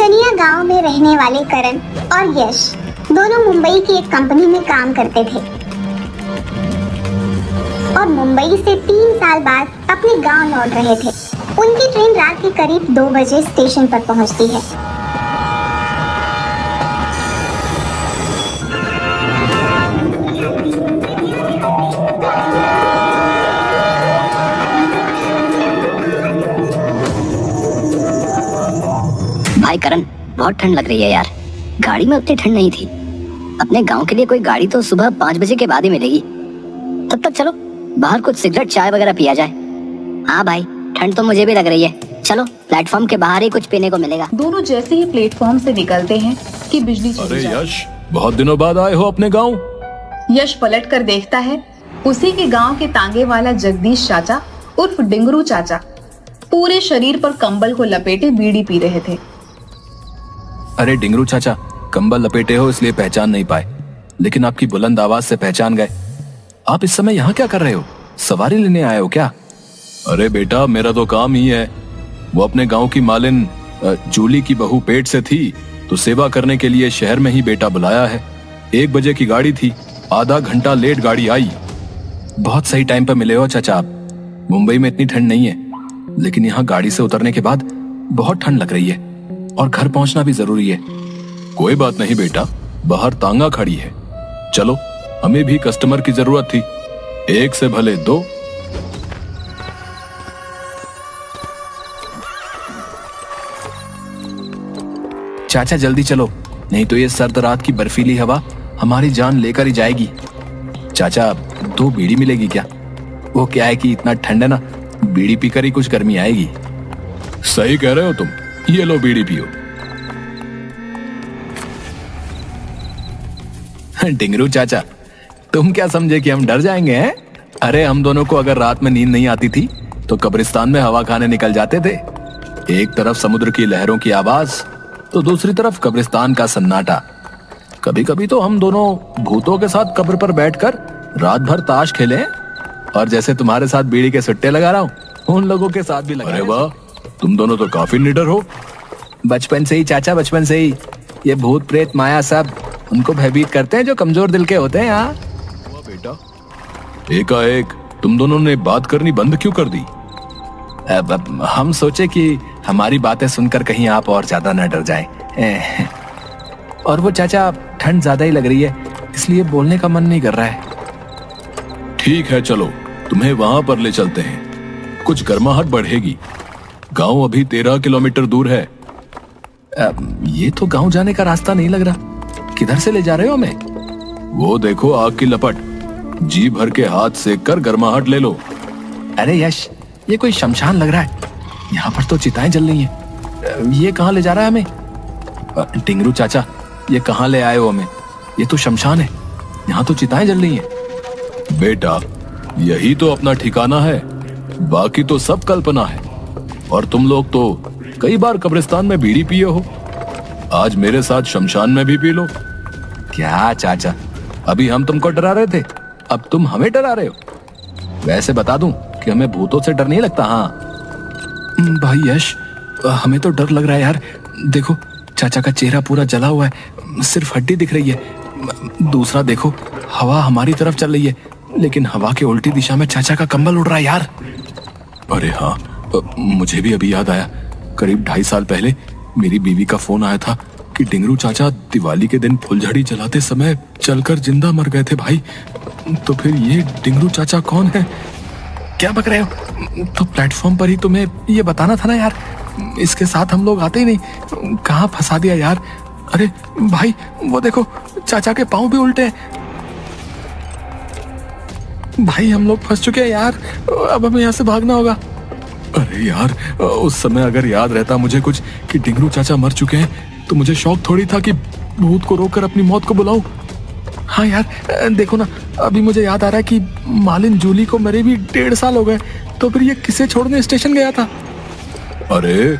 चनिया गांव में रहने वाले करण और यश दोनों मुंबई की एक कंपनी में काम करते थे और मुंबई से 3 साल बाद अपने गांव लौट रहे थे। उनकी ट्रेन रात के करीब 2 बजे स्टेशन पर पहुंचती है। भाई करण, बहुत ठंड लग रही है यार। गाड़ी में उतनी ठंड नहीं थी। अपने गांव के लिए कोई गाड़ी तो सुबह 5 बजे के बाद ही मिलेगी। तब तक चलो बाहर कुछ सिगरेट चाय वगैरह पिया जाए। हाँ भाई, ठंड तो मुझे भी लग रही है। चलो प्लेटफॉर्म के बाहर ही कुछ पीने को मिलेगा। दोनों जैसे ही प्लेटफॉर्म से निकलते हैं कि बिजली चली अरे जाती। यश, बहुत दिनों बाद आए हो अपने गांव। यश पलट कर देखता है, उसी के गांव के तांगे वाला जगदीश चाचा उर्फ डिंगरू चाचा पूरे शरीर पर कंबल को लपेटे बीड़ी पी रहे थे। अरे डिंगरू चाचा, कंबल लपेटे हो इसलिए पहचान नहीं पाए, लेकिन आपकी बुलंद आवाज से पहचान गए। आप इस समय यहाँ क्या कर रहे हो? सवारी लेने आए हो क्या? अरे बेटा, मेरा तो काम ही है। वो अपने गांव की मालिन जूली की बहू पेट से थी, तो सेवा करने के लिए शहर में ही बेटा बुलाया है। 1 बजे की गाड़ी थी, आधा घंटा लेट गाड़ी आई। बहुत सही टाइम पर मिले हो चाचा आप। मुंबई में इतनी ठंड नहीं है, लेकिन यहाँ गाड़ी से उतरने के बाद बहुत ठंड लग रही है और घर पहुंचना भी जरूरी है। कोई बात नहीं बेटा, बाहर तांगा खड़ी है। चलो, हमें भी कस्टमर की जरूरत थी, 1 से भले 2। चाचा जल्दी चलो, नहीं तो ये सर्द रात की बर्फीली हवा हमारी जान लेकर ही जाएगी। चाचा 2 बीड़ी मिलेगी क्या? वो क्या है कि इतना ठंड है ना, बीड़ी पीकर ही कुछ गर्मी आएगी। सही कह रहे हो तुम, ये लो बीड़ी पियो। डिंगरू चाचा, तुम क्या समझे कि हम डर जाएंगे हैं? अरे हम दोनों को अगर रात में नींद नहीं आती थी तो कब्रिस्तान में हवा खाने निकल जाते थे। एक तरफ समुद्र की लहरों की आवाज तो दूसरी तरफ कब्रिस्तान का सन्नाटा। कभी कभी तो हम दोनों भूतों के साथ कब्र पर बैठकर रात भर ताश खेले, और जैसे तुम्हारे साथ बीड़ी के सुट्टे लगा रहा हूँ, उन लोगों के साथ भी लगा। अरे वाह, तुम दोनों तो काफी निडर हो। बचपन से ही चाचा, बचपन से ही ये भूत प्रेत माया सब उनको भयभीत करते हैं जो कमजोर दिल के होते हैं। यहाँ बेटा, एकाएक तुम दोनों ने बात करनी बंद क्यों कर दी? अब हम सोचे कि हमारी बातें सुनकर कहीं आप और ज्यादा न डर जाएं। और वो चाचा, ठंड ज्यादा ही लग रही है, इसलिए बोलने का मन नहीं कर रहा है। ठीक है, चलो तुम्हें वहां पर ले चलते हैं, कुछ गर्माहट बढ़ेगी। गांव अभी 13 किलोमीटर दूर है। ये तो गांव जाने का रास्ता नहीं लग रहा। किधर से ले जा रहे हो हमें? वो देखो आग की लपट, जी भर के हाथ सेक कर गर्माहट ले लो। अरे यश, ये कोई शमशान लग रहा है। यहाँ पर तो चिताएं जल रही हैं। ये कहाँ ले जा रहा है हमें? टिंगरू चाचा, ये कहाँ ले आए हो हमें? ये तो शमशान है, यहाँ तो चिताएं जल रही हैं। बेटा, यही तो अपना ठिकाना है, बाकी तो सब कल्पना है। और तुम लोग तो कई बार कब्रिस्तान में बीड़ी पिए हो, आज मेरे साथ शमशान में भी पी लो। क्या चाचा, अभी हम तुमको डरा रहे थे, अब तुम हमें डरा रहे हो? वैसे बता दूं कि हमें भूतों से डर नहीं लगता। हाँ भाई यश, हमें तो डर लग रहा है यार। देखो, चाचा का चेहरा पूरा जला हुआ है, सिर्फ हड्डी दिख रही है। दूसरा देखो, हवा हमारी तरफ चल रही है, लेकिन हवा के उल्टी दिशा में चाचा का कंबल उड़ रहा है यार। अरे हाँ, मुझे भी अभी याद आया, करीब 2.5 साल पहले मेरी बीवी का फोन आया था कि डिंगरू चाचा दिवाली के दिन फुलझड़ी जलाते समय जलकर जिंदा मर गए थे भाई। तो फिर ये डिंगरू चाचा कौन है? क्या बक रहे हो? तो प्लेटफॉर्म पर ही तुम्हें ये बताना था ना यार, इसके साथ हम लोग आते ही नहीं। कहाँ फंसा दिया यार। अरे भाई, वो देखो, चाचा के पाँव भी उल्टे हैं। भाई हम लोग फंस चुके हैं यार, अब हमें यहाँ से भागना होगा। अरे यार, उस समय अगर याद रहता मुझे कुछ कि डिंगरू चाचा मर चुके हैं, तो मुझे शौक थोड़ी था कि भूत को रोककर अपनी मौत को बुलाऊं। हाँ यार, देखो ना, अभी मुझे याद आ रहा है कि मालिन जूली को मरे भी 1.5 साल हो गए, तो फिर ये किसे छोड़ने स्टेशन गया था? अरे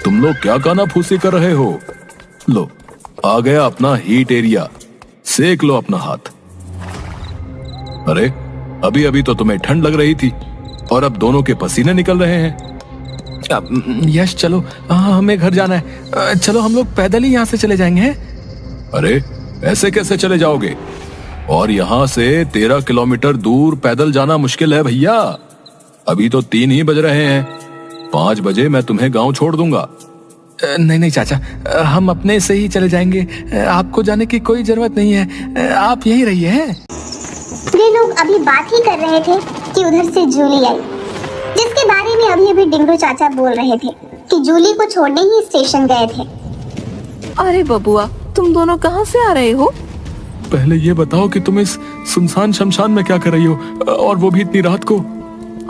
तुम लोग क्या काना फूसी कर रहे हो? लो, आ गया अपना हीट एरिया, सेक लो अपना हाथ। अरे अभी अभी तो तुम्हें ठंड लग रही थी और अब दोनों के पसीने निकल रहे हैं। यश चलो, हमें घर जाना है। चलो हम लोग पैदल ही यहाँ से चले जाएंगे हैं? अरे ऐसे कैसे चले जाओगे? और यहाँ से 13 किलोमीटर दूर पैदल जाना मुश्किल है भैया। अभी तो 3 ही बज रहे हैं। 5 बजे मैं तुम्हें गांव छोड़ दूंगा। नहीं नहीं चाचा, हम अपने से ही चले जाएंगे। आपको जाने की कोई जरूरत नहीं है, आप यहीं रहिए हैं। वे लोग अभी बात ही कर रहे थे कि उधर से जूली आई, जिसके बारे में अभी अभी डिंगरू चाचा बोल रहे थे कि जूली को छोड़ने ही स्टेशन गए थे। अरे बबुआ, तुम दोनों कहाँ से आ रहे हो? पहले ये बताओ कि तुम इस सुनसान शमशान में क्या कर रही हो, और वो भी इतनी रात को?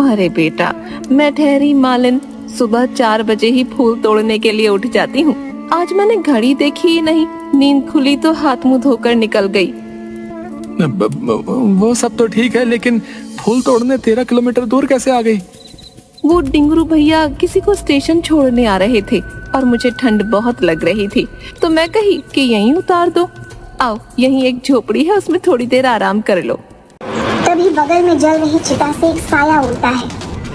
अरे बेटा, मैं ठहरी मालिन सुबह 4 बजे ही फूल तोड़ने के लिए उठ जाती हूँ। आज मैंने घड़ी देखी ही नहीं, नींद खुली तो हाथ मुंह धोकर निकल गई। वो सब तो ठीक है, लेकिन फूल तोड़ने 13 किलोमीटर दूर कैसे आ गई? वो डिंगरू भैया किसी को स्टेशन छोड़ने आ रहे थे और मुझे ठंड बहुत लग रही थी, तो मैं कही कि यहीं उतार दो। आओ, यहीं एक झोपड़ी है, उसमें थोड़ी देर आराम कर लो। तभी बगल में जल रही चिता से एक साया उड़ता है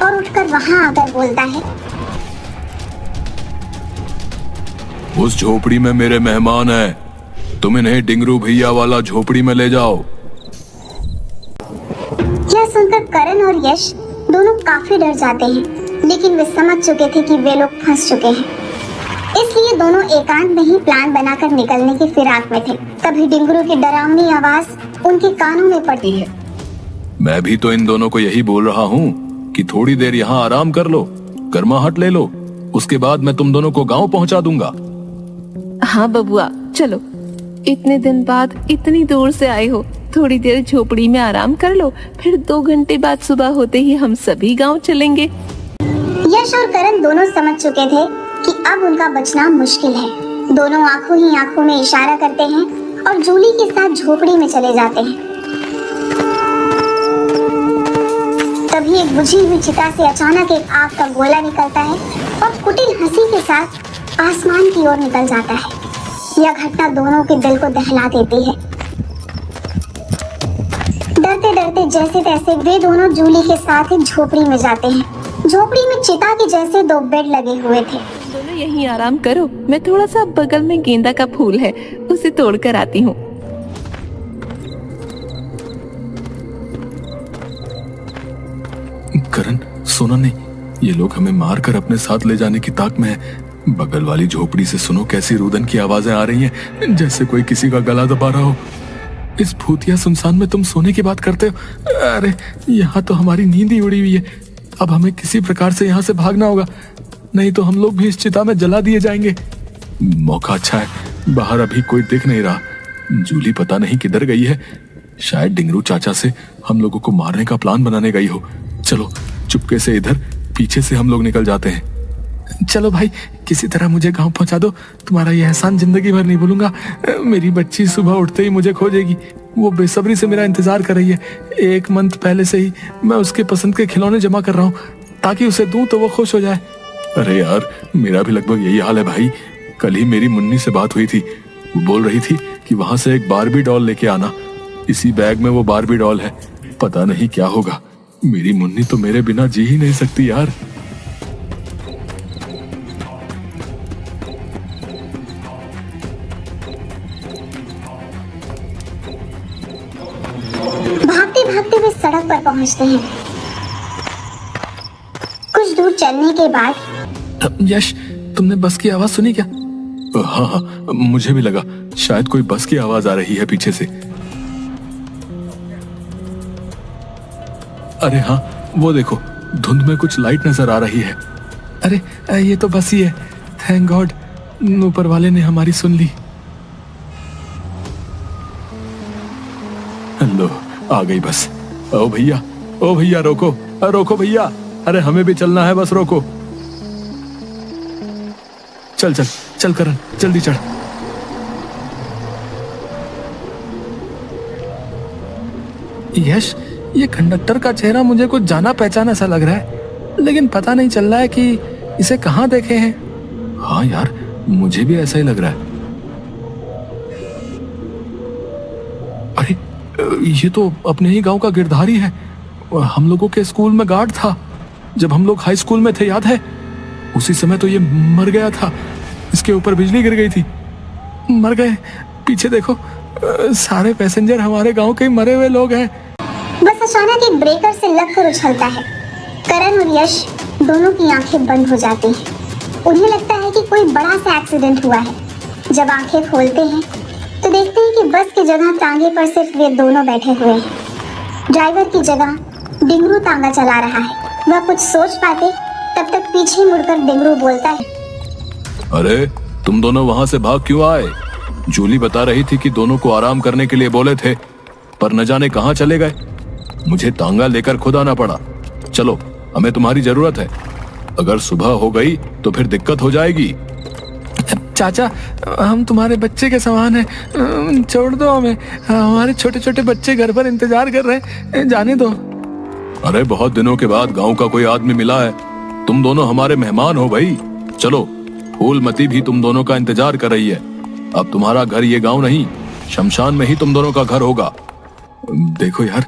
और उठकर वहाँ आकर बोलता है, उस झोपड़ी में मेरे मेहमान हैं, तुम इन्हें डिंगरू भैया वाला झोपड़ी में ले जाओ। यह सुनकर करण और यश दोनों काफी डर जाते हैं, लेकिन वे समझ चुके थे कि वे लोग फंस चुके हैं। इसलिए दोनों एकांत में ही प्लान बनाकर निकलने की फिराक में थे। तभी डिंगरू की डरावनी आवाज उनके कानों में पड़ती है। मैं भी तो इन दोनों को यही बोल रहा हूँ कि थोड़ी देर यहाँ आराम कर लो, गर्माहट ले लो, उसके बाद मैं तुम दोनों को गांव पहुँचा दूंगा। हाँ बबुआ, चलो, इतने दिन बाद इतनी दूर से आए हो, थोड़ी देर झोपड़ी में आराम कर लो, फिर 2 घंटे बाद सुबह होते ही हम सभी गांव चलेंगे। यश और करण दोनों समझ चुके थे कि अब उनका बचना मुश्किल है। दोनों आंखों ही आंखों में इशारा करते हैं और जूली के साथ झोपड़ी में चले जाते हैं। तभी एक बुझी हुई चिता से अचानक एक आग का गोला निकलता है और कुटिल हंसी के साथ आसमान की ओर निकल जाता है। यह घटना दोनों के दिल को दहला देती है। डरते डरते जैसे तैसे वे दोनों जूली के साथ एक झोपड़ी में जाते हैं। झोपड़ी में चिता के जैसे 2 बेड लगे हुए थे। दोनों यहीं आराम करो, मैं थोड़ा सा बगल में गेंदा का फूल है, उसे तोड़ कर आती हूँ। करण, सुनो नहीं, ये लोग हमें मार कर अपने साथ ले जाने की ताक में है। बगल वाली झोपड़ी से सुनो कैसी रुदन की आवाजें आ रही हैं, जैसे कोई किसी का गला दबा रहा हो। इस भूतिया सुनसान में तुम सोने की बात करते हो? अरे यहाँ तो हमारी नींद ही उड़ी हुई है। अब हमें किसी प्रकार से यहाँ से भागना होगा, नहीं तो हम लोग भी इस चिता में जला दिए जाएंगे। मौका अच्छा है, बाहर अभी कोई दिख नहीं रहा। जूली पता नहीं किधर गई है, शायद डिंगरू चाचा से हम लोगों को मारने का प्लान बनाने गई हो। चलो चुपके से इधर पीछे से हम लोग निकल जाते हैं। चलो भाई, किसी तरह मुझे गांव पहुंचा दो, तुम्हारा यह एहसान जिंदगी भर नहीं भूलूंगा। मेरी बच्ची सुबह उठते ही मुझे खोजेगी, वो बेसब्री से मेरा इंतजार कर रही है। 1 मंथ पहले से ही मैं उसके पसंद के खिलौने जमा कर रहा हूँ ताकि उसे दूं तो वो खुश हो जाए। अरे यार, मेरा भी लगभग यही हाल है भाई। कल ही मेरी मुन्नी से बात हुई थी, वो बोल रही थी कि वहां से एक बारबी डॉल लेके आना। इसी बैग में वो बारबी डॉल है, पता नहीं क्या होगा। मेरी मुन्नी तो मेरे बिना जी ही नहीं सकती यार। भागते भागते वे सड़क पर पहुंचते हैं। कुछ दूर चलने के बाद यश, तुमने बस की आवाज सुनी क्या? हाँ हाँ, मुझे भी लगा शायद कोई बस की आवाज आ रही है पीछे से। अरे हाँ, वो देखो, धुंध में कुछ लाइट नजर आ रही है। अरे ये तो बस ही है। थैंक गॉड, ऊपर वाले ने हमारी सुन ली। लो, आ गई बस। ओ भैया, ओ भैया, रोको, रोको भैया। अरे हमें भी चलना है, बस रोको। चल चल चल करण, जल्दी चढ़। यश, ये कंडक्टर का चेहरा मुझे कुछ जाना पहचाना सा लग रहा है, लेकिन पता नहीं चल रहा है कि इसे कहाँ देखे हैं। हाँ यार, मुझे भी ऐसा ही लग रहा है। अरे ये तो अपने ही गांव का गिरधारी है। हम लोगों के स्कूल में गार्ड था जब हम लोग हाई स्कूल में थे, याद है? उसी समय तो ये मर गया था। इसके ऊपर बिजली गिर गई थी। मर गए। पीछे देखो, सारे पैसेंजर हमारे गांव के मरे हुए लोग हैं। बस अचानक एक ब्रेकर से लगकर उछलता है। करण और यश दोनों की आंखें बंद हो जाती हैं। उन्हें लगता है कि कोई बड़ा सा एक्सीडेंट हुआ है। जब आंखें खोलते हैं तो देखते हैं कि बस की जगह तांगे पर सिर्फ वे दोनों बैठे हुए हैं। ड्राइवर की जगह डिंगरू तांगा चला रहा है। वह कुछ सोच पाते तब तक पीछे मुड़कर डिंगरू बोलता है, अरे तुम दोनों वहां से भाग क्यों आए? जूली बता रही थी कि दोनों को आराम करने के लिए बोले थे, पर न जाने कहां चले गए। मुझे तांगा लेकर खुद आना पड़ा। चलो, हमें तुम्हारी जरूरत है। अगर सुबह हो गई तो फिर दिक्कत हो जाएगी। चाचा, हम तुम्हारे बच्चे के समान हैं, छोड़ दो हमें। हमारे छोटे छोटे बच्चे घर पर इंतजार कर रहे हैं, जाने दो। अरे बहुत दिनों के बाद गांव का कोई आदमी मिला है। तुम दोनों हमारे मेहमान हो भाई। चलो, फूलमती भी तुम दोनों का इंतजार कर रही है। अब तुम्हारा घर ये गांव नहीं, शमशान में ही तुम दोनों का घर होगा। देखो यार,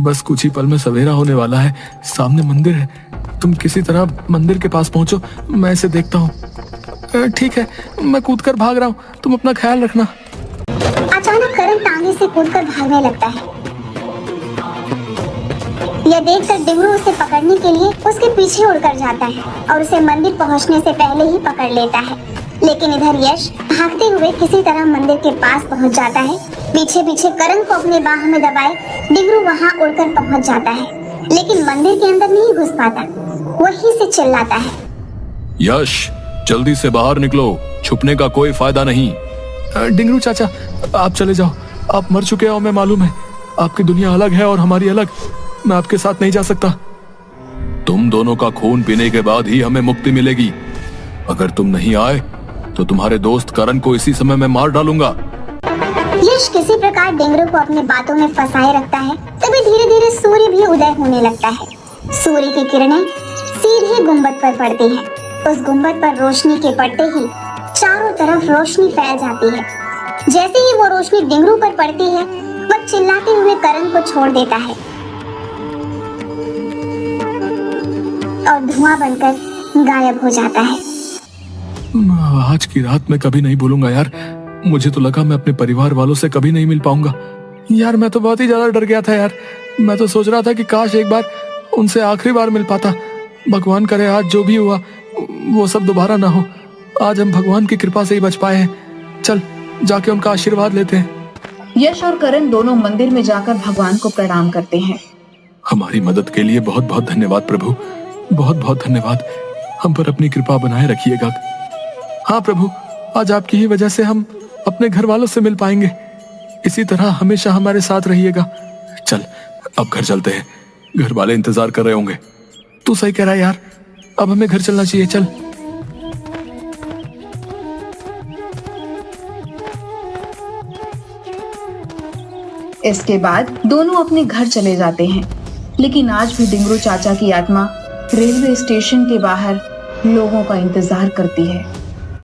बस कुछ ही पल में सवेरा होने वाला है। सामने मंदिर है, तुम किसी तरह मंदिर के पास पहुंचो, मैं इसे देखता हूँ। ठीक है, मैं कूदकर भाग रहा हूँ, तुम अपना ख्याल रखना। अचानक करण तांगे से कूदकर भागने लगता है। यह देखकर डिंगरू उसे पकड़ने के लिए उसके पीछे उड़कर जाता है और उसे मंदिर पहुंचने से पहले ही पकड़ लेता है। लेकिन इधर यश भागते हुए किसी तरह मंदिर के पास पहुंच जाता है। पीछे पीछे करण को अपने बाह में दबाए डिंगरू वहां उड़कर पहुंच जाता है, लेकिन मंदिर के अंदर नहीं घुस पाता। वहीं से चिल्लाता है, यश जल्दी से बाहर निकलो, छुपने का कोई फायदा नहीं। डिंगरू चाचा, आप चले जाओ, आप मर चुके हो, मैं मालूम है। आपकी दुनिया अलग है और हमारी अलग। मैं आपके साथ नहीं जा सकता। तुम दोनों का खून पीने के बाद ही हमें मुक्ति मिलेगी। अगर तुम नहीं आए तो तुम्हारे दोस्त करण को इसी समय मैं मार डालूंगा। यश किसी प्रकार डिंगरू को अपने बातों में फंसाए रखता है। तभी धीरे धीरे सूर्य भी उदय होने लगता है। सूर्य की किरणें सीधे गुंबद पर पड़ती हैं। उस गुंबद पर रोशनी के पड़ते ही चारों तरफ रोशनी फैल जाती है। जैसे ही वो रोशनी डिंगरू पर पड़ती है, वह चिल्लाते हुए करण को छोड़ देता है और धुआं बनकर गायब हो जाता है। आज की रात मैं कभी नहीं भूलूंगा यार। मुझे तो लगा मैं अपने परिवार वालों से कभी नहीं मिल पाऊंगा। यार मैं तो बहुत ही ज्यादा डर गया था यार। मैं तो सोच रहा था कि काश एक बार उनसे आखिरी बार मिल पाता। भगवान करे आज जो भी हुआ वो सब दोबारा ना हो। आज हम भगवान की कृपा से ही बच पाए हैं। चल जाके उनका आशीर्वाद लेते हैं। यश और करण दोनों मंदिर में जाकर भगवान को प्रणाम करते हैं। हमारी मदद के लिए बहुत बहुत धन्यवाद प्रभु, बहुत बहुत धन्यवाद। हम पर अपनी कृपा बनाए रखिएगा। हाँ प्रभु, आज आपकी ही वजह से हम अपने घर वालों से मिल पाएंगे। इसी तरह हमेशा हमारे साथ रहिएगा। चल अब घर चलते हैं, घर वाले इंतजार कर रहे होंगे। तू सही कह रहा है यार, अब हमें घर चलना चाहिए। चल। इसके बाद दोनों अपने घर चले जाते हैं। लेकिन आज भी डिंगरू चाचा की आत्मा रेलवे स्टेशन के बाहर लोगों का इंतजार करती है।